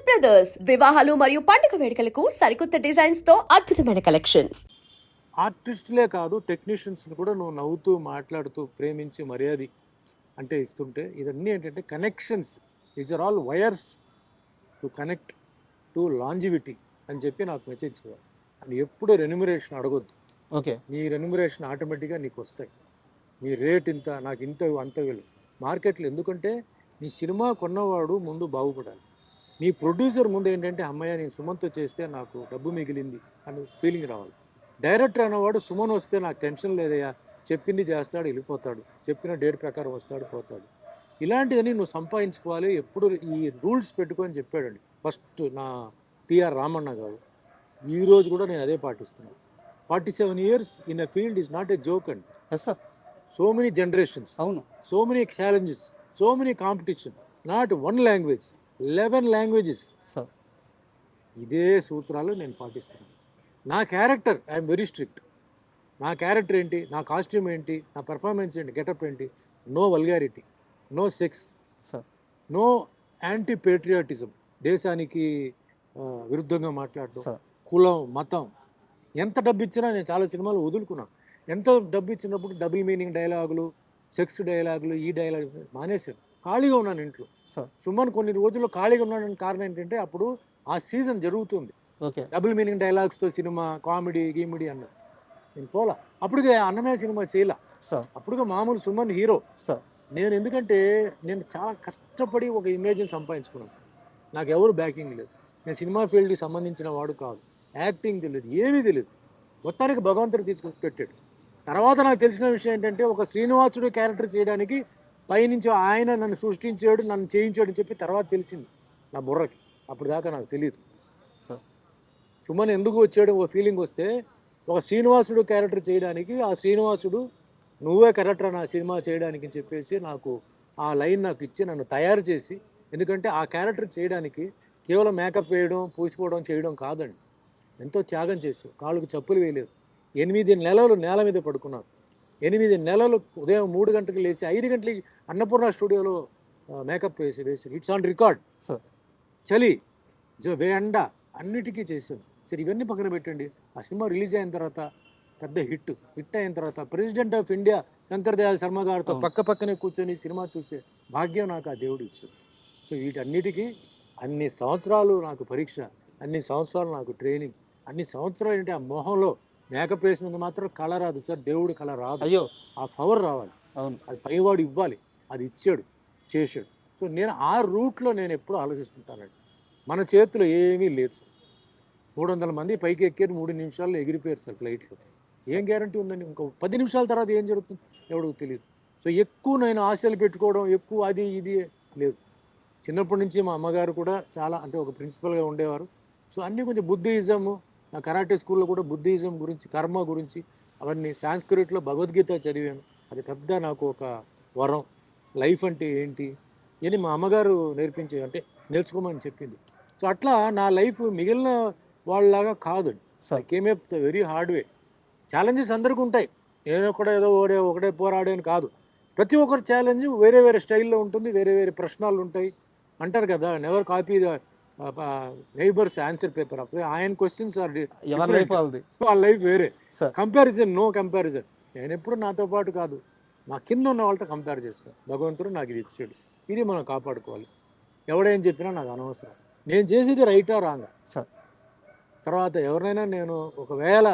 Brothers వివాహాలు మరియు పండుగ వేడుకలకు సరికొత్త డిజైన్స్ తో అద్భుతమైన కలెక్షన్. ఆర్టిస్టులే కాదు టెక్నీషియన్స్ని కూడా నువ్వు నవ్వుతూ మాట్లాడుతూ ప్రేమించి మర్యాద అంటే ఇస్తుంటే ఇదన్నీ ఏంటంటే connections. These are all wires to connect to longevity అని చెప్పి నాకు మెసేజ్ చేయాలి. అని ఎప్పుడు రెన్యుమరేషన్ అడగొద్దు. ఓకే, నీ రెన్యుమరేషన్ ఆటోమేటిక్గా నీకు వస్తాయి. నీ రేట్ ఇంత, నాకు ఇంత అంత వీళ్ళు మార్కెట్లో. ఎందుకంటే నీ సినిమా కొన్నవాడు ముందు బాగుపడాలి. నీ ప్రొడ్యూసర్ ముందు ఏంటంటే అమ్మాయి నేను సుమన్తో చేస్తే నాకు డబ్బు మిగిలింది అని ఫీలింగ్ రావాలి. డైరెక్టర్ అనేవాడు సుమన్ వస్తే నాకు టెన్షన్ లేదయ్యా, చెప్పింది చేస్తాడు వెళ్ళిపోతాడు, చెప్పిన డేట్ ప్రకారం వస్తాడు పోతాడు. ఇలాంటిదని నువ్వు సంపాదించుకోవాలి. ఎప్పుడు ఈ రూల్స్ పెట్టుకొని చెప్పాడండి ఫస్ట్ నా టిఆర్ రామన్న గారు. ఈరోజు కూడా నేను అదే పాటిస్తున్నాను. 47 years in a field is not a joke అండి. Yes sir. So many generations, అవును, so many challenges, so many competition. Not one language, 11 languages. Sir. ఇదే సూత్రాలు నేను పాటిస్తున్నాను. నా క్యారెక్టర్ ఐఎమ్ వెరీ స్ట్రిక్ట్. నా క్యారెక్టర్ ఏంటి, నా కాస్ట్యూమ్ ఏంటి, నా పర్ఫార్మెన్స్ ఏంటి, గెటప్ ఏంటి, no vulgarity, no sex, sir, no anti patriotism, దేశానికి విరుద్ధంగా మాట్లాడటం, సార్. కులం మతం. ఎంత డబ్బు ఇచ్చినా నేను చాలా సినిమాలు వదులుకున్నాను. ఎంత డబ్బు ఇచ్చినప్పుడు డబుల్ మీనింగ్ డైలాగులు, సెక్స్ డైలాగులు, ఈ డైలాగ్ మానేశాను. ఖాళీగా ఉన్నాను ఇంట్లో. సార్. సుమన్ కొన్ని రోజుల్లో ఖాళీగా ఉన్నాడని కారణం ఏంటంటే అప్పుడు ఆ సీజన్ జరుగుతుంది. ఓకే, డబుల్ మీనింగ్ డైలాగ్స్తో సినిమా, కామెడీ గీమిడీ అన్నది. నేను పోలా. అప్పటికే అన్నమయ్య సినిమా చేయలా. సార్. అప్పుడుగా మామూలు సుమన్ హీరో. సార్. నేను ఎందుకంటే నేను చాలా కష్టపడి ఒక ఇమేజ్ని సంపాదించుకున్నాను సార్. నాకు ఎవరు బ్యాకింగ్ లేదు. నేను సినిమా ఫీల్డ్కి సంబంధించిన వాడు కాదు. యాక్టింగ్ తెలియదు, ఏమీ తెలియదు. మొత్తానికి భగవంతుడు తీసుకుని పెట్టాడు. తర్వాత నాకు తెలిసిన విషయం ఏంటంటే ఒక శ్రీనివాసుడు క్యారెక్టర్ చేయడానికి పైనుంచి ఆయన నన్ను సృష్టించాడు, నన్ను చేయించాడు అని చెప్పి తర్వాత తెలిసింది నా బుర్రకి. అప్పుడు దాకా నాకు తెలియదు. సార్. సుమన్ ఎందుకు వచ్చాడు ఒక ఫీలింగ్ వస్తే, ఒక శ్రీనివాసుడు క్యారెక్టర్ చేయడానికి ఆ శ్రీనివాసుడు నువ్వే కరెక్టరా నా సినిమా చేయడానికి అని చెప్పేసి నాకు ఆ లైన్ నాకు ఇచ్చి నన్ను తయారు చేసి, ఎందుకంటే ఆ క్యారెక్టర్ చేయడానికి కేవలం మేకప్ వేయడం, పూసుకోవడం, చేయడం కాదండి. ఎంతో త్యాగం చేశావు. కాళ్ళకు చెప్పులు వేయలేదు. 8 నెలలు నేల మీద పడుకున్నాను. 8 నెలలు ఉదయం 3 గంటలకు లేచి 5 గంటలకి అన్నపూర్ణ స్టూడియోలో మేకప్ వేసి ఇట్స్ ఆన్ రికార్డ్. సార్. చలి ఎండ అన్నిటికీ చేశాను. సరే ఇవన్నీ పక్కన పెట్టండి. ఆ సినిమా రిలీజ్ అయిన తర్వాత పెద్ద హిట్ అయిన తర్వాత president of India Shankar Dayal Sharma గారితో పక్క పక్కనే కూర్చొని సినిమా చూసే భాగ్యం నాకు ఆ దేవుడు ఇచ్చాడు. సో వీటన్నిటికీ అన్ని సంవత్సరాలు నాకు పరీక్ష, అన్ని సంవత్సరాలు నాకు ట్రైనింగ్, అన్ని సంవత్సరాలు ఏంటి ఆ మొహంలో మేకప్ వేసినందుకు మాత్రం కళ రాదు సార్. దేవుడు కళ రాదు. అయ్యో, ఆ పవర్ రావాలి. అవును, అది పైవాడు ఇవ్వాలి. అది ఇచ్చాడు, చేశాడు. సో నేను ఆ రూట్లో నేను ఎప్పుడు ఆలోచిస్తుంటానండి. మన చేతిలో ఏమీ లేదు సార్. 300 మంది పైకి ఎక్కారు, 3 నిమిషాల్లో ఎగిరిపోయారు సార్ ఫ్లైట్లో. ఏం గ్యారంటీ ఉందండి? ఇంకో 10 నిమిషాల తర్వాత ఏం జరుగుతుంది ఎవడికి తెలియదు. సో ఎక్కువ నేను ఆశలు పెట్టుకోవడం, ఎక్కువ అది ఇది లేదు. చిన్నప్పటి నుంచి మా అమ్మగారు కూడా చాలా అంటే ఒక ప్రిన్సిపల్గా ఉండేవారు. సో అన్నీ కొంచెం బుద్ధిజము, నా కరాటే స్కూల్లో కూడా బుద్ధిజం గురించి, కర్మ గురించి అవన్నీ, సాంస్క్రిట్లో భగవద్గీత చదివాను. అది పెద్ద నాకు ఒక వరం. లైఫ్ అంటే ఏంటి అని మా అమ్మగారు నేర్పించే అంటే నేర్చుకోమని చెప్పింది. సో అట్లా నా లైఫ్ మిగిలిన వాళ్ళలాగా కాదండి. Sir. Came up the very hard way. Challenges అందరికీ ఉంటాయి. నేను కూడా ఏదో ఒకటే పోరాడేని కాదు. ప్రతి ఒక్కరి ఛాలెంజ్ వేరే వేరే స్టైల్లో ఉంటుంది, వేరే వేరే ప్రశ్నలు ఉంటాయి. అంటారు కదా, never copy the neighbours answer paper. అప్పుడు ఆయన క్వశ్చన్స్ ఆర్ వాళ్ళ లైఫ్ వేరే. Comparison, no comparison. నేను ఎప్పుడు నాతో పాటు కాదు, నా కింద ఉన్న వాళ్ళతో కంపేర్ చేస్తాను. భగవంతుడు నాకు ఇది ఇచ్చాడు, ఇది మనం కాపాడుకోవాలి. ఎవడేం చెప్పినా నాకు అనవసరం. నేను చేసేది రైటా రాంగా సార్. తర్వాత ఎవరినైనా నేను ఒకవేళ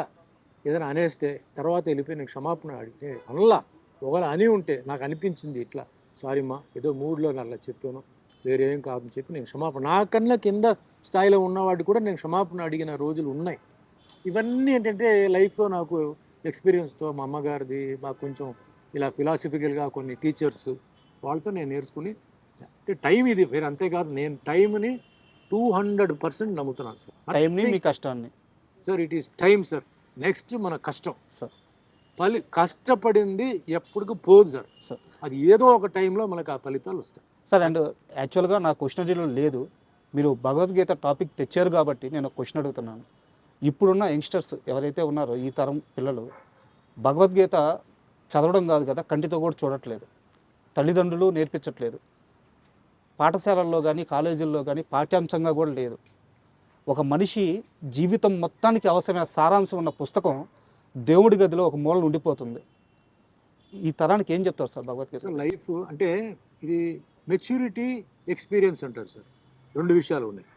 ఏదైనా అనేస్తే తర్వాత వెళ్ళిపోయి నేను క్షమాపణ అడిగితే అనలా. ఒకవేళ అని ఉంటే నాకు అనిపించింది ఇట్లా, సారీమ్మా ఏదో మూడ్లో అలా చెప్పాను, వేరే ఏం కాదని చెప్పి నేను క్షమాపణ, నాకన్నా కింద స్థాయిలో ఉన్నవాడు కూడా నేను క్షమాపణ అడిగిన రోజులు ఉన్నాయి. ఇవన్నీ ఏంటంటే లైఫ్లో నాకు ఎక్స్పీరియన్స్తో, మా అమ్మగారిది, మాకు కొంచెం ఇలా ఫిలాసఫికల్గా కొన్ని టీచర్స్ వాళ్ళతో నేను నేర్చుకుని అంటే టైం ఇది వేరే. అంతేకాదు నేను టైంని 200% నమ్ముతున్నాను సార్. టైంని, మీ కష్టాన్ని sir. It is time sir. Next మన కష్టం సార్. కష్టపడింది ఎప్పటికీ పోదు సార్. సార్. అది ఏదో ఒక టైంలో మనకు ఆ ఫలితాలు వస్తాయి సార్. అండ్ యాక్చువల్గా నా క్వశ్చనరీలో లేదు, మీరు భగవద్గీత టాపిక్ తెచ్చారు కాబట్టి నేను ఒక క్వశ్చన్ అడుగుతున్నాను. ఇప్పుడున్న యంగ్స్టర్స్ ఎవరైతే ఉన్నారో, ఈ తరం పిల్లలు భగవద్గీత చదవడం కాదు కదా, కంటితో కూడా చూడట్లేదు, తల్లిదండ్రులు నేర్పించట్లేదు. పాఠశాలల్లో కానీ కాలేజీల్లో కానీ పాఠ్యాంశంగా కూడా లేదు. ఒక మనిషి జీవితం మొత్తానికి అవసరమైన సారాంశం ఉన్న పుస్తకం దేవుడి గదిలో ఒక మూల ఉండిపోతుంది. ఈ తరానికి ఏం చెప్తారు సార్ భగవద్గీత? సో లైఫ్ అంటే ఇది మెచ్యూరిటీ, ఎక్స్పీరియన్స్ అంటారు సార్. రెండు విషయాలు ఉన్నాయి.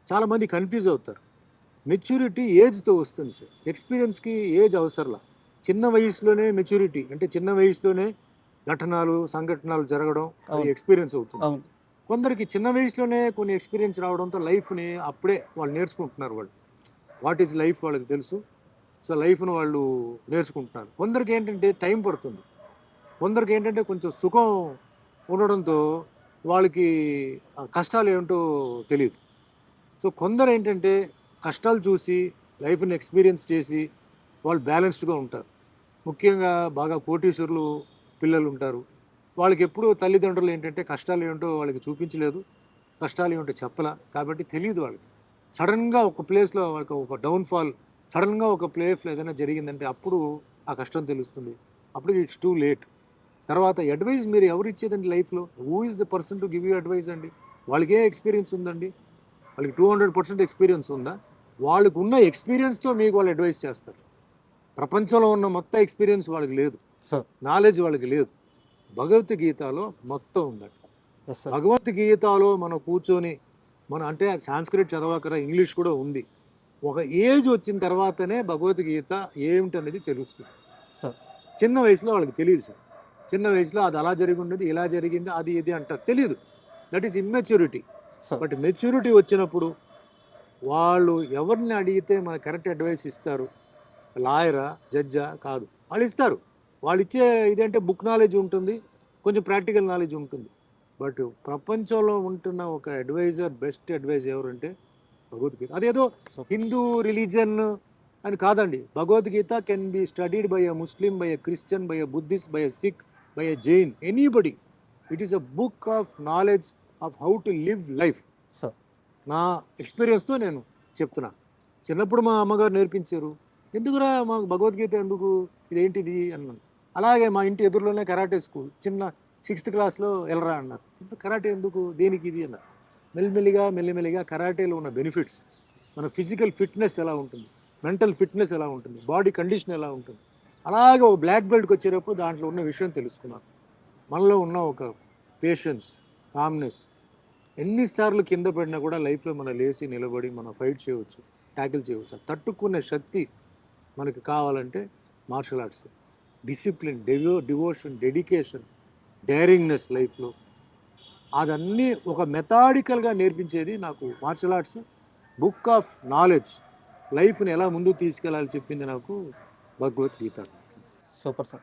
చాలామంది కన్ఫ్యూజ్ అవుతారు. మెచ్యూరిటీ ఏజ్తో వస్తుంది సార్, ఎక్స్పీరియన్స్కి ఏజ్ అవసరంలా. చిన్న వయసులోనే మెచ్యూరిటీ అంటే చిన్న వయసులోనే ఘటనలు సంఘటనలు జరగడం అది అవును. ఎక్స్పీరియన్స్ అవుతుంది. అవును కొందరికి చిన్న వయసులోనే కొన్ని ఎక్స్పీరియన్స్ రావడంతో లైఫ్ని అప్పుడే వాళ్ళు నేర్చుకుంటున్నారు. వాళ్ళు వాట్ ఈజ్ లైఫ్ వాళ్ళకి తెలుసు. సో లైఫ్ను వాళ్ళు నేర్చుకుంటున్నారు. కొందరికి ఏంటంటే టైం పడుతుంది. కొందరికి ఏంటంటే కొంచెం సుఖం ఉండడంతో వాళ్ళకి ఆ కష్టాలు ఏంటో తెలియదు. సో కొందరు ఏంటంటే కష్టాలు చూసి లైఫ్ని ఎక్స్పీరియన్స్ చేసి వాళ్ళు బ్యాలెన్స్డ్గా ఉంటారు. ముఖ్యంగా బాగా కోటీశ్వరులు పిల్లలు ఉంటారు. వాళ్ళకి ఎప్పుడూ తల్లిదండ్రులు ఏంటంటే కష్టాలు ఏంటో వాళ్ళకి చూపించలేదు, కష్టాలు ఏంటో చెప్పలా, కాబట్టి తెలియదు వాళ్ళకి. సడన్గా ఒక ప్లేస్లో వాళ్ళకి ఒక డౌన్ఫాల్, సడన్గా ఒక ప్లేస్లో ఏదైనా జరిగిందంటే అప్పుడు ఆ కష్టం తెలుస్తుంది. అప్పుడు ఇట్స్ టూ లేట్. తర్వాత అడ్వైజ్ మీరు ఎవరు ఇచ్చేదండి లైఫ్లో? Who is the person to give you advice అండి? వాళ్ళకి ఏ ఎక్స్పీరియన్స్ ఉందండి? వాళ్ళకి 200% ఎక్స్పీరియన్స్ ఉందా? వాళ్ళకు ఉన్న ఎక్స్పీరియన్స్తో మీకు వాళ్ళు అడ్వైస్ చేస్తారు. ప్రపంచంలో ఉన్న మొత్తం ఎక్స్పీరియన్స్ వాళ్ళకి లేదు, సార్. నాలెడ్జ్ వాళ్ళకి లేదు. భగవద్గీతలో మొత్తం ఉందండి. Yes sir. భగవద్గీతలో మనం కూర్చొని మనం అంటే సాంస్క్రిట్ చదవకరా, ఇంగ్లీష్ కూడా ఉంది. ఒక ఏజ్ వచ్చిన తర్వాతనే భగవద్గీత ఏమిటనేది తెలుస్తుంది. సార్. చిన్న వయసులో వాళ్ళకి తెలియదు సార్. చిన్న వయసులో అది అలా జరిగి ఉండేది, ఇలా జరిగింది, అది ఇది అంటారు, తెలియదు. That is immaturity. Sir. But maturity వచ్చినప్పుడు వాళ్ళు ఎవరిని అడిగితే మన కరెక్ట్ అడ్వైస్ ఇస్తారు. లాయరా, జడ్జా కాదు, వాళ్ళు ఇస్తారు. వాళ్ళు ఇచ్చే ఇదంటే బుక్ నాలెడ్జ్ ఉంటుంది, కొంచెం ప్రాక్టికల్ నాలెడ్జ్ ఉంటుంది. బట్ ప్రపంచంలో ఉంటున్న ఒక అడ్వైజర్, బెస్ట్ అడ్వైజ్ ఎవరంటే భగవద్గీత. అదేదో హిందూ రిలీజన్ అని కాదండి. Bhagavad Gita can be studied by a Muslim, by a Christian, by a Buddhist, by a Sikh, by a Jain, anybody. It is a book of knowledge of how to live life. Sir. నా ఎక్స్పీరియన్స్తో నేను చెప్తున్నా. చిన్నప్పుడు మా అమ్మగారు నేర్పించారు. ఎందుకురా మాకు భగవద్గీత ఎందుకు, ఇదేంటిది అన్నాను. అలాగే మా ఇంటి ఎదురులోనే కరాటే స్కూల్, చిన్న 6th క్లాస్లో వెళ్ళరా అన్నారు. కరాటే ఎందుకు, దేనికి ఇది అన్నారు. మెల్లిమెల్లిగా కరాటేలో ఉన్న బెనిఫిట్స్, మన ఫిజికల్ ఫిట్నెస్ ఎలా ఉంటుంది, మెంటల్ ఫిట్నెస్ ఎలా ఉంటుంది, బాడీ కండిషన్ ఎలా ఉంటుంది, అలాగే ఒక బ్లాక్ బెల్ట్కి వచ్చేటప్పుడు దాంట్లో ఉన్న విషయం తెలుసుకున్నాను. మనలో ఉన్న ఒక పేషెన్స్, కామ్నెస్, ఎన్నిసార్లు కింద పడినా కూడా లైఫ్లో మనం లేచి నిలబడి మనం ఫైట్ చేయవచ్చు, ట్యాకిల్ చేయవచ్చు. తట్టుకునే శక్తి మనకి కావాలంటే martial arts, discipline, devotion, dedication, daringness లైఫ్లో అదన్నీ ఒక మెథాడికల్గా నేర్పించేది నాకు martial arts. Book of knowledge, లైఫ్ని ఎలా ముందుకు తీసుకెళ్ళాలి చెప్పింది నాకు భగవద్గీత. Super sir.